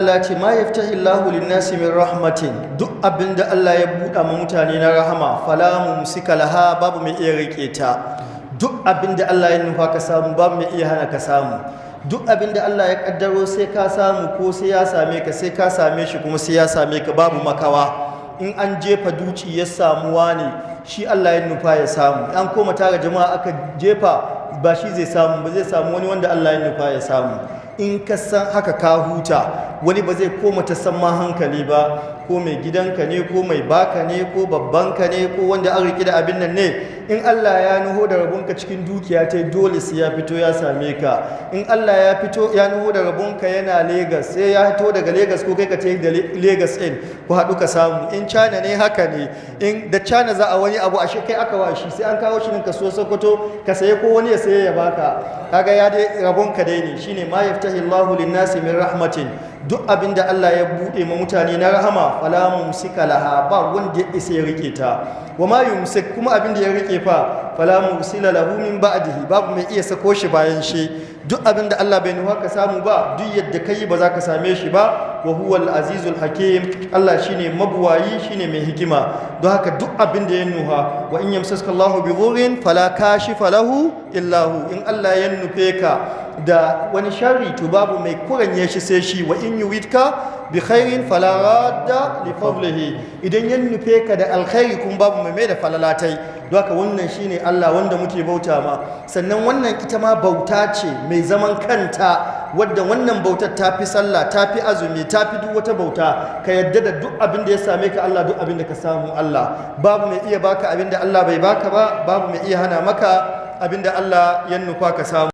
Allah ce ma yaftahi Allahu lin-nasi min rahmatin, duk abinda Allah ya buɗa ma mutane na rahama fala mumsika laha, babu mai iya rike ta. Duk abinda Allah ya nufa ka samu, babu mai iya hana ka samu. Duk abinda Allah ya kaddaro sai ka samu ko sai ya same ka, sai ka same shi kuma sai ya same ka, babu makawa. In an jefa duci ya samuwa ne, shi Allah ya nufa ya samu. An koma tara jama'a aka jefa, ba shi zai samu ba, zai samu wani wanda Allah ya nufa ya samu. In ka san haka ka huta, wani ba zai koma ta san ma hankali ba, ko mai gidanka ne ko mai baka ne ko babbanka ne ko wanda an riƙe da abin nan ne. In Allah ya nuho da rabonka cikin dukiya ta dole sai ya fito ya same ka. In Allah ya nuho da rabonka yana Legas, sai ya fito daga Legas ko kai ka ce da Legas ɗin ku haɗu ka samu. In China ne haka ne, in da China za a wani abu ashe kai aka washi, sai an kawo shi nan ka so Sokoto ka saye ko wani ya saye ya baka. Kaga ya dai rabonka dai ne, shine ma yaftahi Allahu lin-nasi min rahmatin. Duk abin da Allah ya buɗe ma mutane na rahama fala mumsika laha, ba wanda ya isa ya rike ta. Wa ma yumsik, kuma abin da ya rike fa fala mursila lahu min ba'dihi, babu mai iya sako shi bayan shi. Duk abin da Allah bai nufa ka samu ba, duk yadda kai ba za ka same shi ba. Wa huwal azizul hakim, Allah shine mabuwayi, shine mai hikima. Don haka duk abin da ya nufa, wa in yamsaska Allahu bi dhurrin fala kashifa lahu illa hu. In Allah ya nufe ka da wani sharri, to babu mai kuranye shi sai shi. Wa in yuridka bi khairin fala radda li fadlihi. Idan ya nufe ka da alkhairi, kun babu mai da falalatai. Don haka wannan shine Allah wanda muke bauta ma. Sannan wannan ita ma bauta ce mai zaman kanta, wadda wannan bautar ta fi sallah, ta fi azumi, ta fi duk wata bauta. Ka yadda da duk abin da ya same ka Allah, duk abin da ka samu Allah. Babu mai iya baka abin da Allah bai baka ba, babu mai iya hana maka abin da Allah ya nufa ka samu.